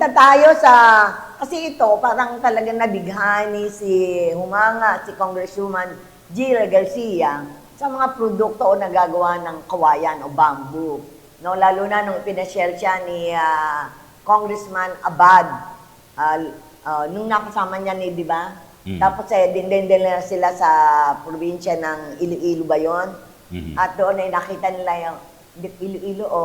punta tayo sa, kasi ito parang talagang nabighani si Congresswoman Gila Garcia sa mga produkto o nagagawa ng kawayan o bamboo. No, lalo na nung pinashare siya ni Congressman Abad, nung nakasama niya ni, di ba? Tapos din na sila sa probinsya ng Iloilo ba yun? At doon ay nakita nila yung Iloilo o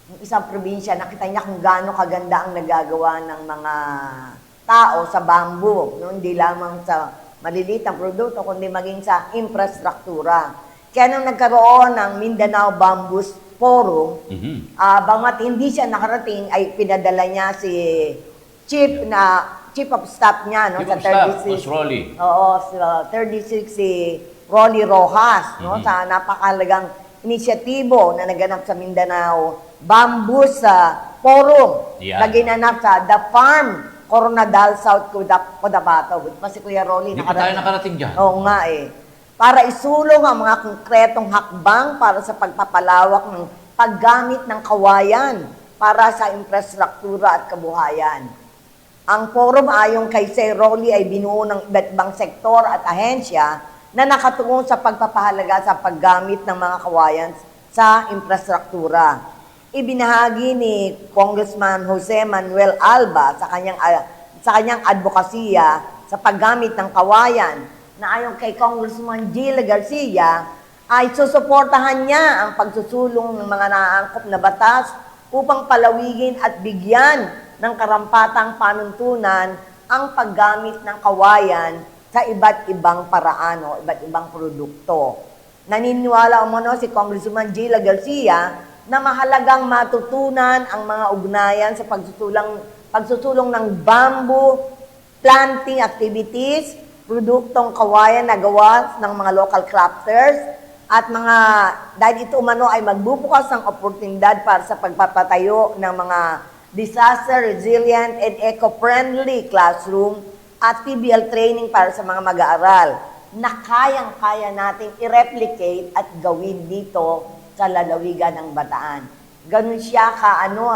yung isang probinsya, nakita niya kung gaano kaganda ang nagagawa ng mga tao sa bamboo. No? Hindi lamang sa maliliit ang produkto, kundi maging sa infrastruktura. Kaya nung nagkaroon ng Mindanao Bamboo Forum, bangat hindi siya nakarating, ay pinadala niya si Chief of Staff niya, no, Chief sa of Staff, 36. Rolly. Oo, sa 36 si Rolly Rojas, no, sa napakalagang inisyatibo na naganap sa Mindanao Bamboo Forum na ginanap sa The Farm, Coronadal, South Cotabato. Buti pa si Kuya Rolly Hindi pa tayo nakarating dyan. Oo nga eh. Para isulong ang mga konkretong hakbang para sa pagpapalawak ng paggamit ng kawayan para sa infrastruktura at kabuhayan. Ang forum ayon kay Sir Rolly ay binuo ng iba't ibang sektor at ahensya na nakatuon sa pagpapahalaga sa paggamit ng mga kawayan sa infrastruktura. Ibinahagi ni Congressman Jose Manuel Alba sa kanyang advokasya sa paggamit ng kawayan na ayon kay Congressman Gila Garcia ay susuportahan niya ang pagsusulong ng mga naaangkop na batas upang palawigin at bigyan ng karampatang panuntunan ang paggamit ng kawayan sa iba't ibang paraan o iba't ibang produkto. Naniniwala umano si Congressman Gila Garcia na mahalagang matutunan ang mga ugnayan sa pagsusulong ng bamboo planting activities, produktong kawayan na gawa ng mga local crafters, at dahil ito umano ay magbubukas ng oportunidad para sa pagpapatayo ng mga disaster resilient and eco-friendly classroom at PBL training para sa mga mag-aaral na kayang-kaya nating i-replicate at gawin dito sa lalawigan ng Bataan. Ganun siya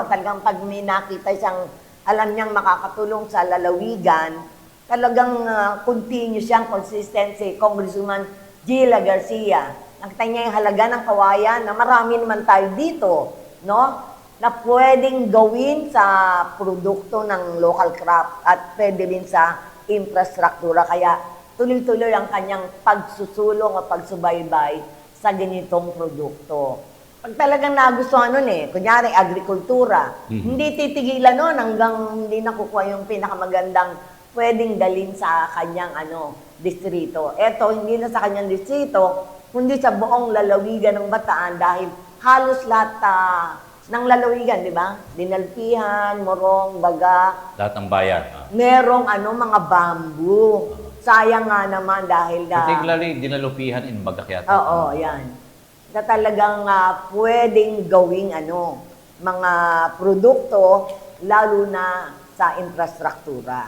talagang pag may nakita siyang alam niyang makakatulong sa lalawigan, talagang continuous siyang consistent si Congresswoman Gila Garcia. Nakita niya yung halaga ng kawayan na marami naman tayo dito, no? Na pwedeng gawin sa produkto ng local craft at pwede rin sa infrastruktura. Kaya tuloy-tuloy ang kanyang pagsusulong o pagsubaybay sa ganitong produkto. Pag talagang nagustuhan nun kunyari agrikultura, hindi titigilan nun hanggang hindi nakukuha yung pinakamagandang pwedeng dalhin sa kanyang distrito. Eto, hindi na sa kanyang distrito, kundi sa buong lalawigan ng Bataan dahil halos lahat ng lalawigan, di ba? Dinalpihan, Morong, Baga. Lahat ng bayan. Merong mga bamboo. Sayang nga naman dahil Particularly, dinalupihan in Baga yata. Oo, yan. Na talagang pwedeng gawing mga produkto, lalo na sa infrastruktura.